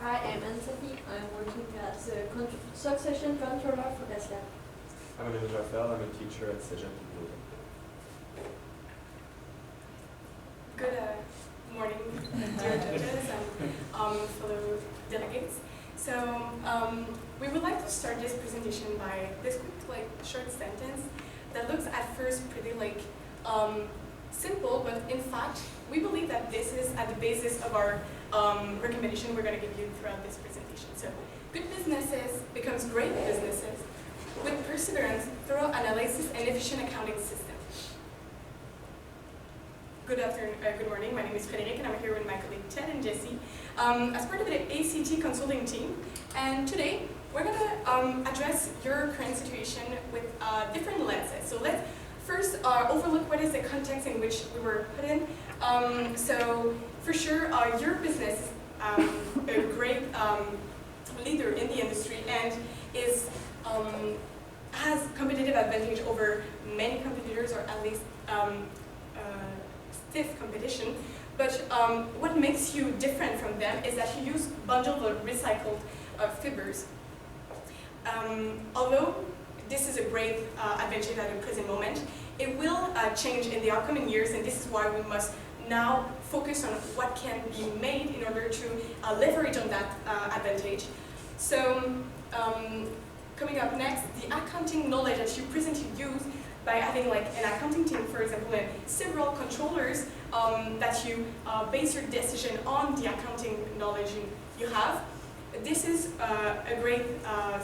Hi, I'm Anthony. I'm working as a succession controller for Tesla. My name is Raphael. I'm a teacher at Cégep. Good morning, dear judges and fellow delegates. So we would like to start this presentation by this quick, short sentence that looks at first pretty simple, but in fact, we believe that this is at the basis of our recommendation we're going to give you throughout this presentation. So, good businesses becomes great businesses with perseverance, thorough analysis, and efficient accounting system. Good morning. My name is Frédéric, and I'm here with my colleague Ted and Jesse as part of the ACT consulting team. And today, we're going to address your current situation with different lenses. So let's first overlook what is the context in which we were put in. So for sure, your business is a great leader in the industry and has competitive advantage over many competitors, or at least stiff competition. But what makes you different from them is that you use bundled or recycled fibers. Although this is a great advantage at the present moment, it will change in the upcoming years, and this is why we must now focus on what can be made in order to leverage on that advantage. So coming up next, the accounting knowledge that you presently use by having an accounting team, for example, and several controllers that you base your decision on the accounting knowledge you have. This is a great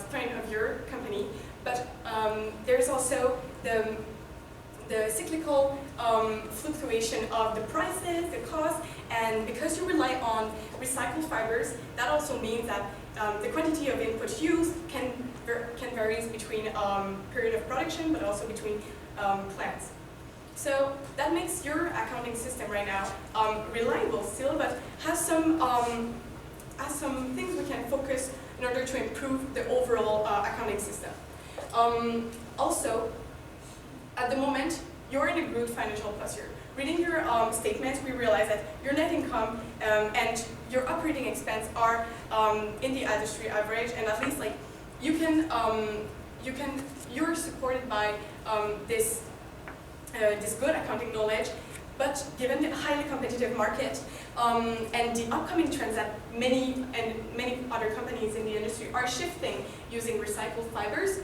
strength of your company, but there's also the cyclical fluctuation of the prices, the cost, and because you rely on recycled fibers, that also means that the quantity of input used can vary between period of production, but also between plants. So that makes your accounting system right now reliable still, but has some things we can focus in order to improve the overall accounting system. Also, at the moment, you're in a good financial posture. Reading your statements, we realize that your net income and your operating expense are in the industry average, and at least you're supported by this good accounting knowledge. But given the highly competitive market and the upcoming trends that many other companies in the industry are shifting using recycled fibers,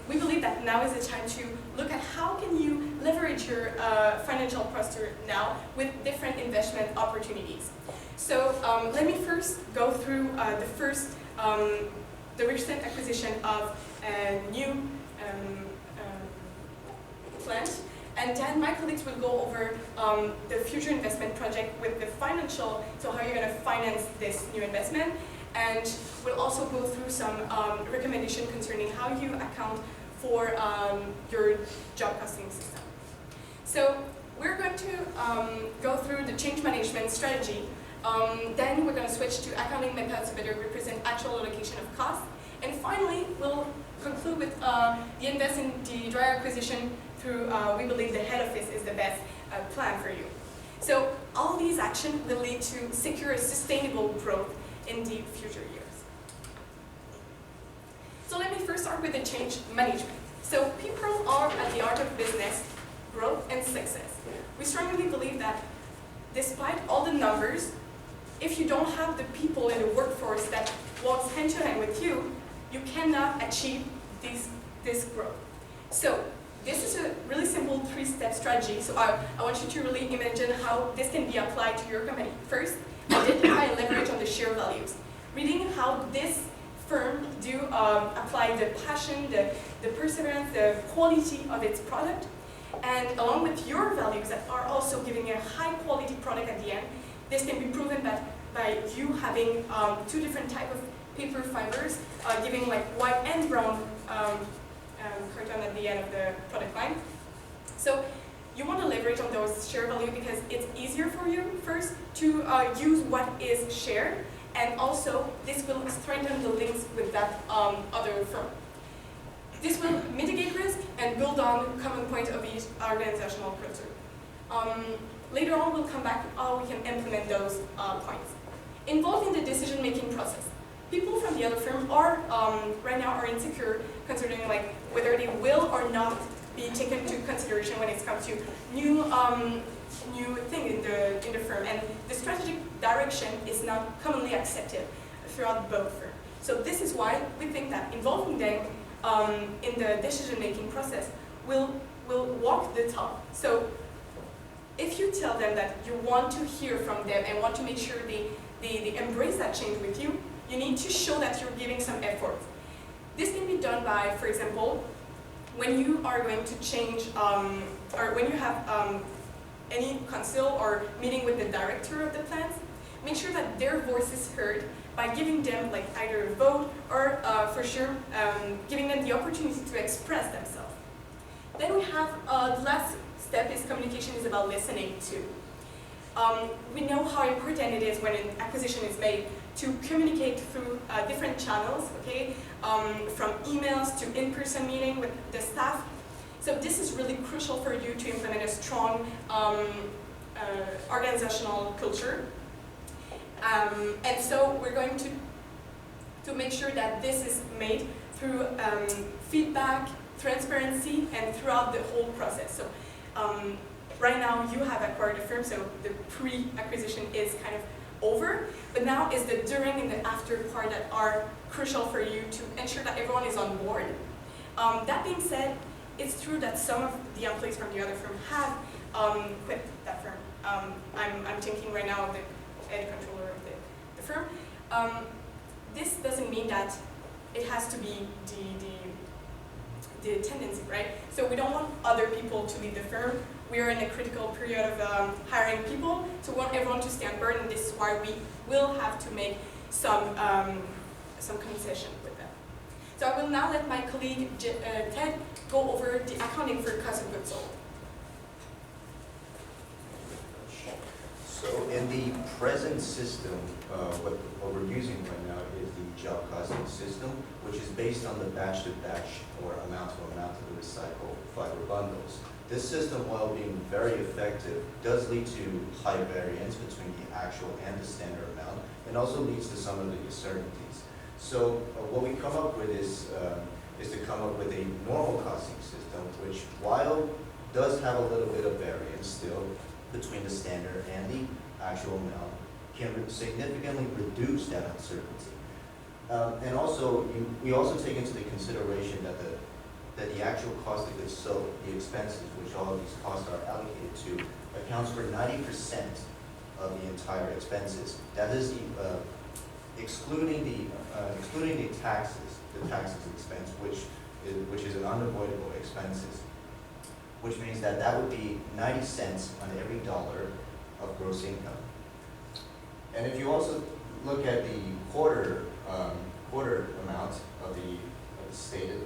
we believe that now is the time to look at how can you leverage your financial posture now with different investment opportunities. So let me first go through the recent acquisition of a new plant, and then my colleagues will go over the future investment project with the financial, so how you're going to finance this new investment. And we'll also go through some recommendation concerning how you account for your job costing system. So we're going to go through the change management strategy. Then we're going to switch to accounting methods to better represent actual allocation of costs. And finally, we'll conclude with the invest in the dryer acquisition through, we believe the head office is the best plan for you. So all these actions will lead to secure a sustainable growth in the future years. So let me first start with the change management. So people are at the heart of business, growth, and success. We strongly believe that despite all the numbers, if you don't have the people in the workforce that walks hand to hand with you, you cannot achieve this growth. So this is a really simple three-step strategy. So I want you to really imagine how this can be applied to your company. First, identify and leverage on the share values. Reading how this firm do apply the passion, the perseverance, the quality of its product, and along with your values that are also giving a high quality product at the end. This can be proven by you having two different types of paper fibers, giving white and brown carton at the end of the product line. So you want to leverage on those share value because it's easier for you first to use what is shared, and also this will strengthen the links with that other firm. This will mitigate risk and build on common point of each organizational culture. Later on, we'll come back how we can implement those points. Involved in the decision-making process. the other firm are right now are insecure considering like whether they will or not be taken into consideration when it comes to new thing in the firm, and the strategic direction is not commonly accepted throughout both firms. So this is why we think that involving them in the decision-making process will walk the talk. So if you tell them that you want to hear from them and want to make sure they embrace that change with you, you need to show that you're giving some effort. This can be done by, for example, when you are going to change, or when you have any council or meeting with the director of the plants, make sure that their voice is heard by giving them like either a vote or for sure giving them the opportunity to express themselves. Then we have the last step is communication is about listening too. We know how important it is when an acquisition is made to communicate through different channels, okay? From emails to in-person meeting with the staff. So this is really crucial for you to implement a strong organizational culture. And so we're going to make sure that this is made through feedback, transparency, and throughout the whole process. So right now you have acquired a firm, so the pre-acquisition is kind of over, but now is the during and the after part that are crucial for you to ensure that everyone is on board. That being said, it's true that some of the employees from the other firm have quit that firm. I'm thinking right now of the head controller of the firm. This doesn't mean that it has to be the tendency, right? So we don't want other people to leave the firm. We are in a critical period of hiring people, so we want everyone to stay on board, and this is why we will have to make some concession with them. So I will now let my colleague Ted go over the accounting for cost of goods sold. So in the present system, what we're using right now is the job costing system, which is based on the batch-to-batch or amount-to-amount of the recycled fiber bundles. This system, while being very effective, does lead to high variance between the actual and the standard amount, and also leads to some of the uncertainties. So what we come up with is to come up with a normal costing system, which while does have a little bit of variance still between the standard and the actual amount, can significantly reduce that uncertainty. And also, we also take into the consideration that the actual cost of goods sold, the expenses, which all of these costs are allocated to, accounts for 90% of the entire expenses. That is excluding the taxes expense, which is an unavoidable expenses, which means that would be 90 cents on every dollar of gross income. And if you also look at the quarter amount of the stated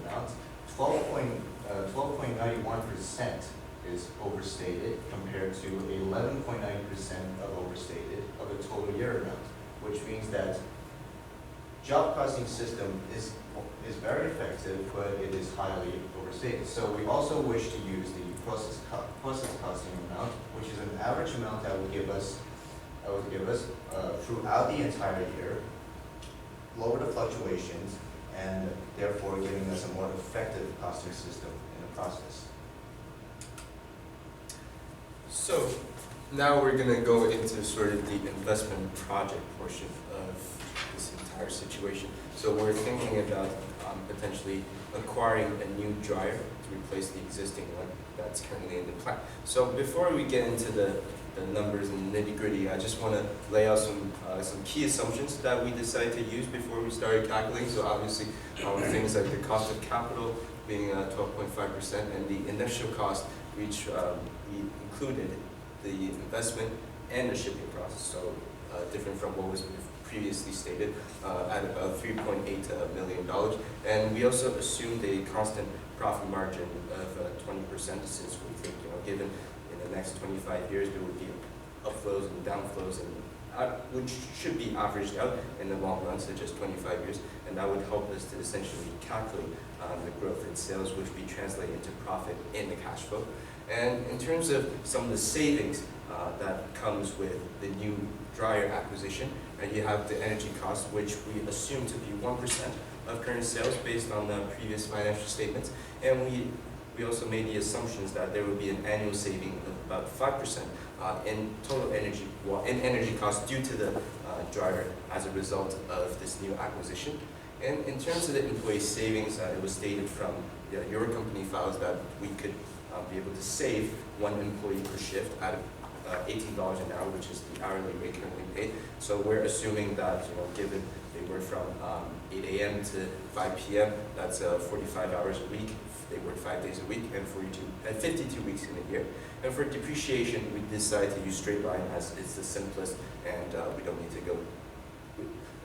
amount, 12.91% is overstated compared to 11.9% of overstated of the total year amount, which means that job costing system is very effective, but it is highly overstated. So we also wish to use the process costing amount, which is an average amount that will give us throughout the entire year, lower the fluctuations, and therefore giving us a more effective costing system in the process. So now we're going to go into sort of the investment project portion of this entire situation. So we're thinking about potentially acquiring a new dryer to replace the existing one that's currently in the plant. So before we get into the numbers and nitty-gritty, I just want to lay out some key assumptions that we decided to use before we started calculating. So obviously things like the cost of capital being 12.5%, and the initial cost, which we included the investment and the shipping process, so different from what was previously stated, at about $3.8 million. And we also assumed a constant profit margin of 20%, since we think, given in the next 25 years there would be upflows and downflows, and which should be averaged out in the long run, so just 25 years, and that would help us to essentially calculate the growth in sales, which we translate into profit in the cash flow. And in terms of some of the savings that comes with the new dryer acquisition, you have the energy cost, which we assume to be 1% of current sales based on the previous financial statements. And we also made the assumptions that there would be an annual saving of about 5% in total energy, in energy costs due to the dryer as a result of this new acquisition. And in terms of the employee savings, it was stated from your company files that we could be able to save one employee per shift at $18 an hour, which is the hourly rate currently paid. So we're assuming that, given they were from 8 a.m. to 5 p.m., that's 45 hours a week. They work 5 days a week and 52 weeks in a year. And for depreciation, we decided to use straight line as it's the simplest, and we don't need to go.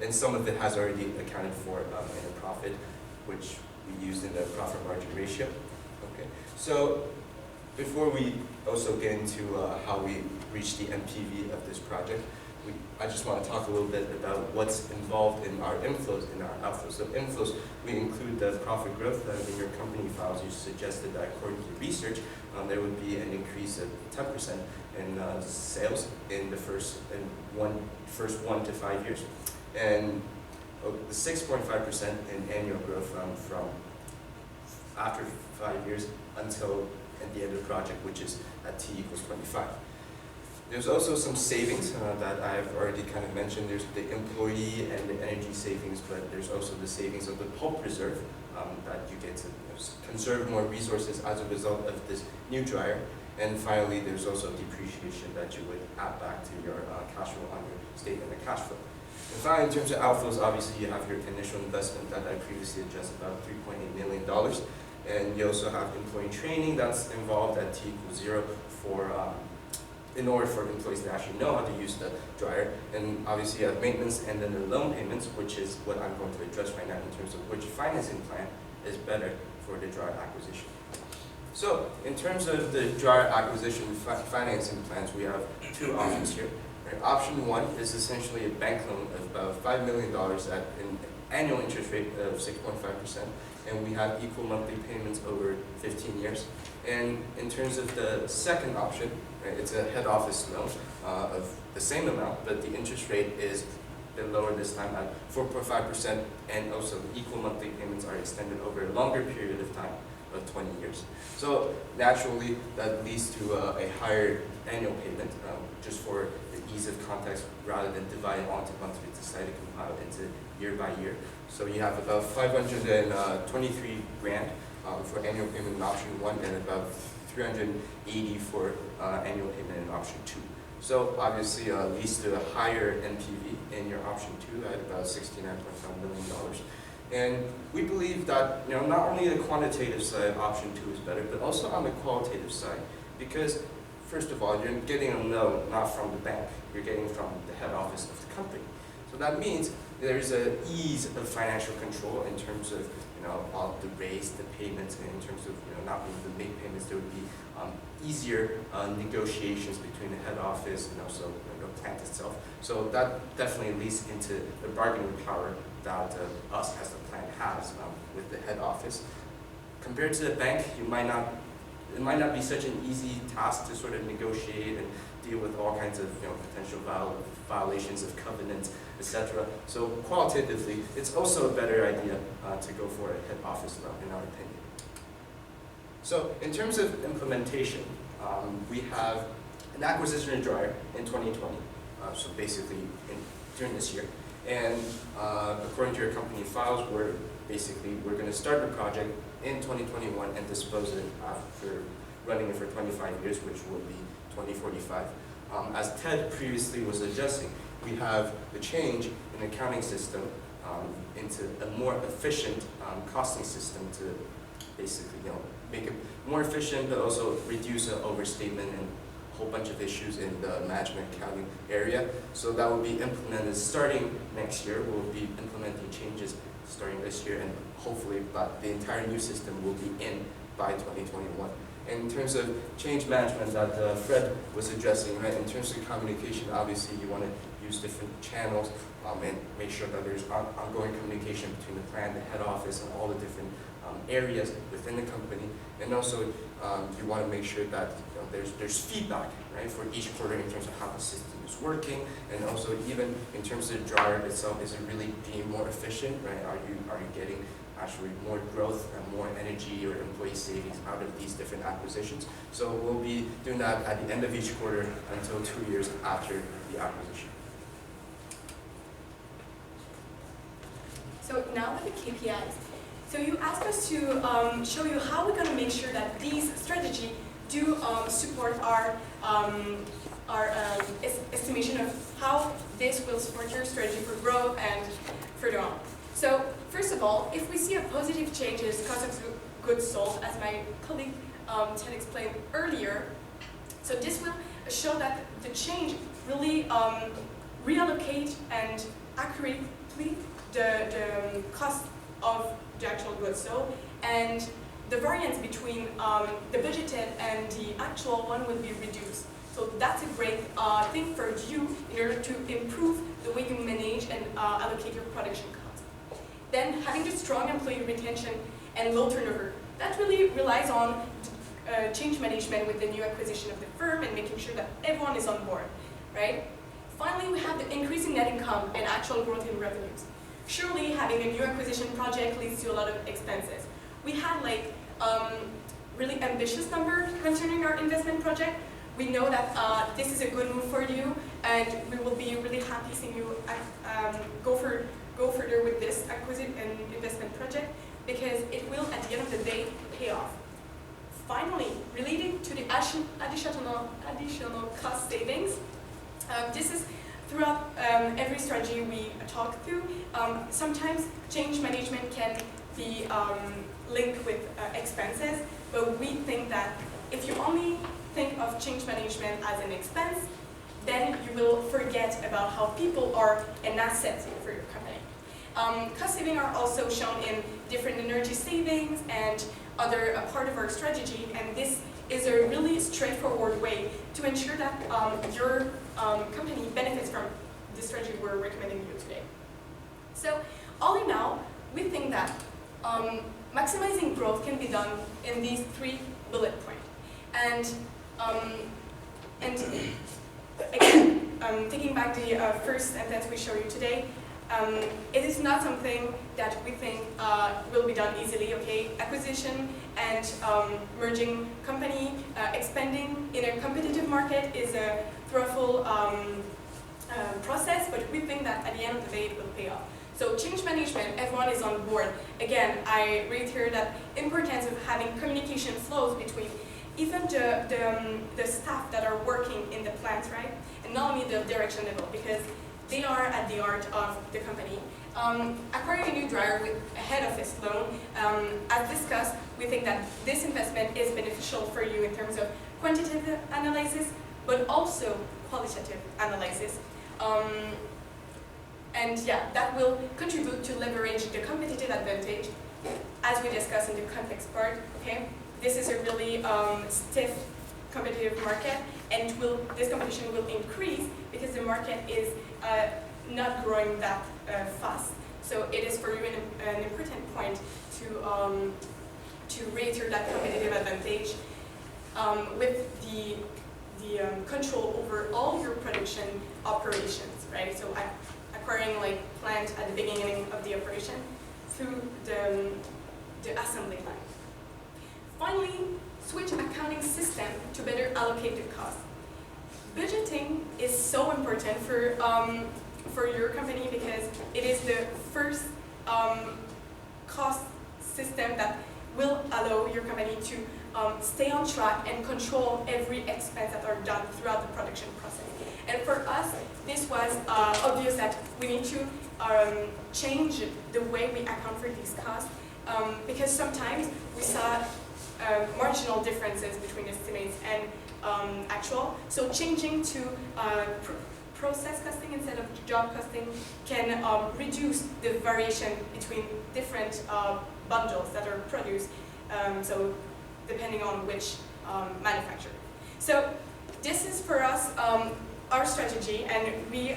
And some of it has already accounted for in a profit, which we used in the profit margin ratio. Okay, so before we also get into how we reach the MPV of this project, I just want to talk a little bit about what's involved in our inflows and our outflows. So inflows, we include the profit growth. In your company files, you suggested that according to research, there would be an increase of 10% in sales in the first 1 to 5 years. And the 6.5% in annual growth from after 5 years until at the end of the project, which is at T equals 25. There's also some savings that I've already kind of mentioned. There's the employee and the energy savings, but there's also the savings of the pulp reserve that you get to conserve more resources as a result of this new dryer. And finally, there's also depreciation that you would add back to your cash flow on your statement of cash flow. And finally, in terms of outflows, obviously you have your initial investment that I previously addressed, about $3.8 million. And you also have employee training that's involved at T equals 0 in order for employees to actually know how to use the dryer. And obviously you have maintenance and then the loan payments, which is what I'm going to address right now in terms of which financing plan is better for the dryer acquisition. So in terms of the dryer acquisition financing plans, we have two options here. Right? Option one is essentially a bank loan of about $5 million at an annual interest rate of 6.5%. And we have equal monthly payments over 15 years. And in terms of the second option, right, it's a head office loan of the same amount, but the interest rate is a bit lower this time at 4.5%, and also equal monthly payments are extended over a longer period of time of 20 years. So naturally, that leads to a higher annual payment, just for the ease of context, rather than dividing onto months, we decided to compile it into year by year. So you have about 523 grand for annual payment in option one, and about 380 for annual payment in option two. So obviously leads to a higher NPV in your option two at about $69.5 million. And we believe that not only the quantitative side, option two is better, but also on the qualitative side, because first of all, you're getting a loan not from the bank, you're getting from the head office of the company. So that means there's an ease of financial control in terms of all the rates, the payments, and in terms of not being the make payments. There would be easier negotiations between the head office and also the plant itself. So that definitely leads into the bargaining power that us as the plant has with the head office. Compared to the bank, it might not be such an easy task to sort of negotiate and deal with all kinds of potential violations of covenants, etc. So qualitatively, it's also a better idea to go for a head office loan, in our opinion. So in terms of implementation, we have an acquisition of dryer in 2020, so basically during this year. And according to your company files, we're going to start the project in 2021 and dispose it after running it for 25 years, which will be 2045. As Ted previously was adjusting, we have the change in accounting system into a more efficient costing system to basically make it more efficient, but also reduce overstatement and a whole bunch of issues in the management accounting area. So that will be implemented starting next year. We'll be implementing changes starting this year, and hopefully the entire new system will be in by 2021. And in terms of change management that Fred was addressing, right, in terms of communication, obviously you want to use different channels, and make sure that there's ongoing communication between the plant, the head office, and all the different areas within the company. And also, you want to make sure that there's feedback, right, for each quarter in terms of how the system is working, and also even in terms of the dryer itself, is it really being more efficient, right? Are you getting actually more growth and more energy or employee savings out of these different acquisitions? So we'll be doing that at the end of each quarter until 2 years after the acquisition. So now with the KPIs. So you asked us to show you how we're going to make sure that these strategies do support our estimation of how this will support your strategy for growth and further on. So first of all, if we see a positive change in cost of goods sold, as my colleague Ted explained earlier, so this will show that the change really reallocate and accurately the cost of the actual goods sold, and the variance between the budgeted and the actual one will be reduced. So that's a great thing for you in order to improve the way you manage and allocate your production costs. Then having the strong employee retention and low turnover, that really relies on change management with the new acquisition of the firm and making sure that everyone is on board, right? Finally, we have the increase in net income and actual growth in revenues. Surely, having a new acquisition project leads to a lot of expenses. We had like really ambitious numbers concerning our investment project. We know that this is a good move for you, and we will be really happy seeing you go further with this acquisition and investment project, because it will, at the end of the day, pay off. Finally, related to the additional cost savings, this is throughout every strategy we talk through. Sometimes change management can be linked with expenses, but we think that if you only think of change management as an expense, then you will forget about how people are an asset for your company. Cost savings are also shown in different energy savings and other part of our strategy, and this is a really straightforward way to ensure that your company benefits from the strategy we're recommending you today. So all in all, we think that maximizing growth can be done in these 3 bullet points. And again, taking back the first sentence we show you today, it is not something that we think will be done easily, okay? Acquisition and merging company, expanding in a competitive market is a thoughtful process, but we think that at the end of the day it will pay off. So change management, everyone is on board. Again, I reiterate that importance of having communication flows between even the staff that are working in the plants, right? And not only the direction level, because they are at the heart of the company. Acquiring a new dryer with a head office loan, as discussed, we think that this investment is beneficial for you in terms of quantitative analysis, but also qualitative analysis. And yeah, that will contribute to leverage the competitive advantage, as we discussed in the context part, okay? This is a really stiff competitive market, and this competition will increase because the market is not growing that fast. So it is for you an important point to reiterate that competitive advantage with the control over all your production operations, right? So acquiring like plant at the beginning of the operation through the assembly line. Finally, switch accounting system to better allocate the cost. Budgeting is so important for your company because it is the first cost system that will allow your company to stay on track and control every expense that are done throughout the production process. And for us, this was obvious that we need to change the way we account for these costs because sometimes we saw marginal differences between estimates and actual. So changing to process costing instead of job costing can reduce the variation between different bundles that are produced, so depending on which manufacturer. So this is for us our strategy, and we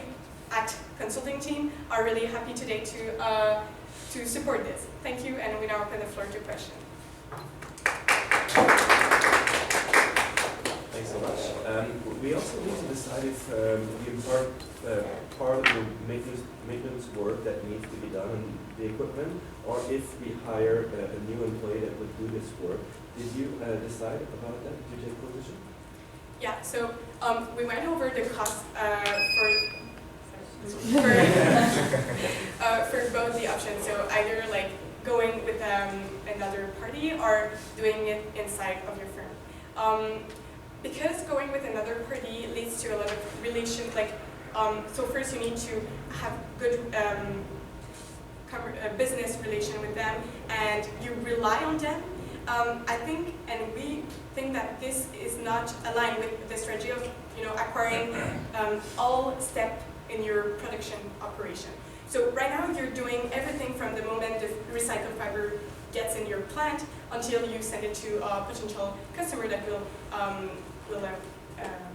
ACT consulting team are really happy today to support this. Thank you, and we now open the floor to questions. Thanks so much. We also need to decide if we impart part of the maintenance work that needs to be done on the equipment, or if we hire a new employee that would do this work. Did you decide about that? Did you take a position? Yeah, so we went over the cost for both the options. So either like going with another party or doing it inside of your firm. Because going with another party leads to a lot of relations. So first you need to have good business relation with them, and you rely on them. I think, and we think that this is not aligned with the strategy of acquiring all step in your production operation. So right now you're doing everything from the moment the recycled fiber gets in your plant until you send it to a potential customer that will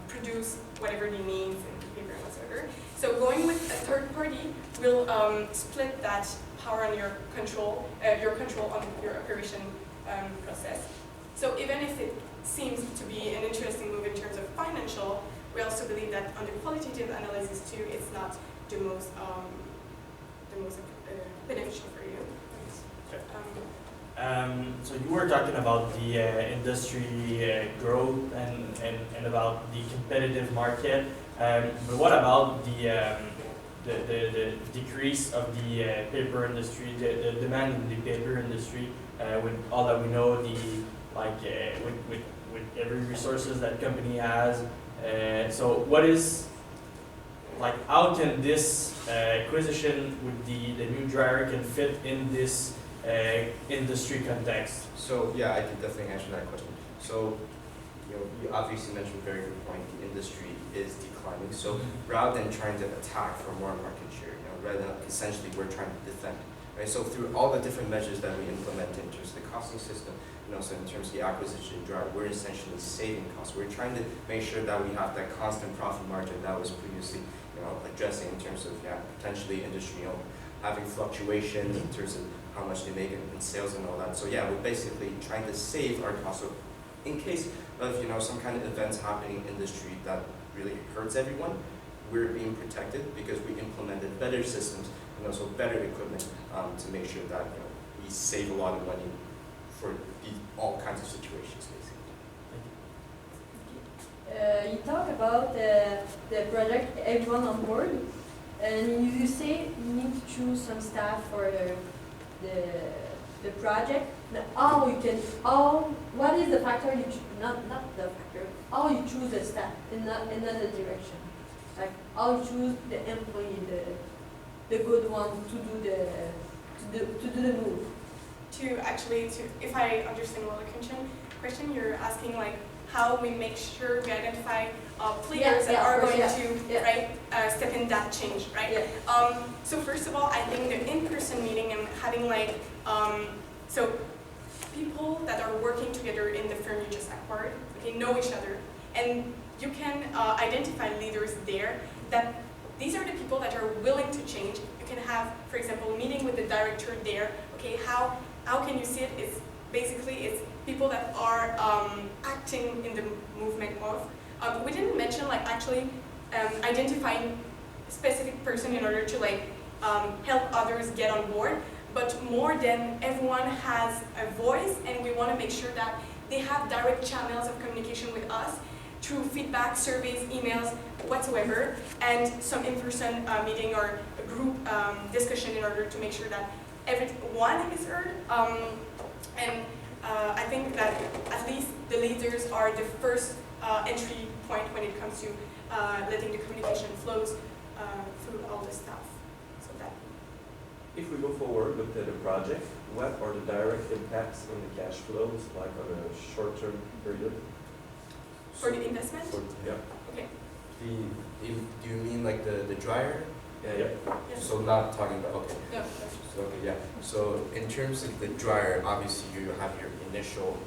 produce whatever they need and paper and whatsoever. So going with a third party will split that power on your control on your operation process. So even if it seems to be an interesting move in terms of financial, we also believe that on the qualitative analysis too, it's not the most beneficial for you. So you were talking about the industry growth and about the competitive market, but what about the decrease of the paper industry, the demand in the paper industry, with all that we know, with every resources that company has. So what is, how can this acquisition with the new dryer can fit in this industry context? So yeah, I can definitely answer that question. So you obviously mentioned a very good point. The industry is declining. So rather than trying to attack for more market share, rather than essentially we're trying to defend. Right? So through all the different measures that we implement in terms of the costing system, so in terms of the acquisition drive, we're essentially saving costs. We're trying to make sure that we have that constant profit margin that was previously, addressing in terms of potentially industry, having fluctuations in terms of how much they make in sales and all that. So yeah, we're basically trying to save our costs. So in case of some kind of events happening in industry that really hurts everyone, we're being protected because we implemented better systems and also better equipment to make sure that we save a lot of money for all kinds of situations, basically. You talk about the project everyone on board, and you say you need to choose some staff for the project. Now, what is the factor you choose? Not the factor. How you choose the staff in another direction. Like how you choose the employee, the good one to do the move. If I understand well the question, you're asking how we make sure we identify players that are going to step in that change, right? Yeah. So first of all, I think the in-person meeting and having so people that are working together in the firm you just acquired, know each other, and you can identify leaders there that these are the people that are willing to change. You can have, for example, a meeting with the director there. Okay, how can you see it? It's people that are acting in the movement of. We didn't mention identifying a specific person in order to help others get on board, but more than everyone has a voice, and we want to make sure that they have direct channels of communication with us through feedback, surveys, emails, whatsoever, and some in-person meeting or a group discussion in order to make sure that everyone is heard. I think that at least the leaders are the first entry point when it comes to letting the communication flows through all the stuff. So that. If we go forward with the project, what are the direct impacts on the cash flows, on a short-term period? For the investment? Yeah. Okay. Do you mean the dryer? Yeah. So not talking about, okay. No. So, okay, yeah. So in terms of the dryer, obviously you have your initial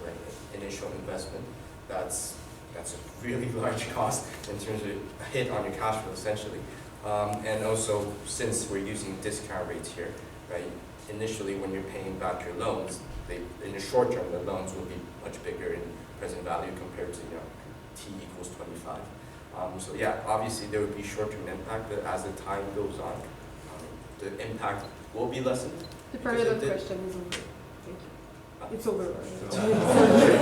investment. That's a really large cost in terms of a hit on your cash flow, essentially. And also, since we're using discount rates here, right? Initially, when you're paying back your loans, in the short term, the loans will be much bigger in present value compared to, T equals 25. So yeah, obviously there would be short-term impact, but as the time goes on, the impact will be lessened. The part of Because the it did- question is over. Thank you. It's over.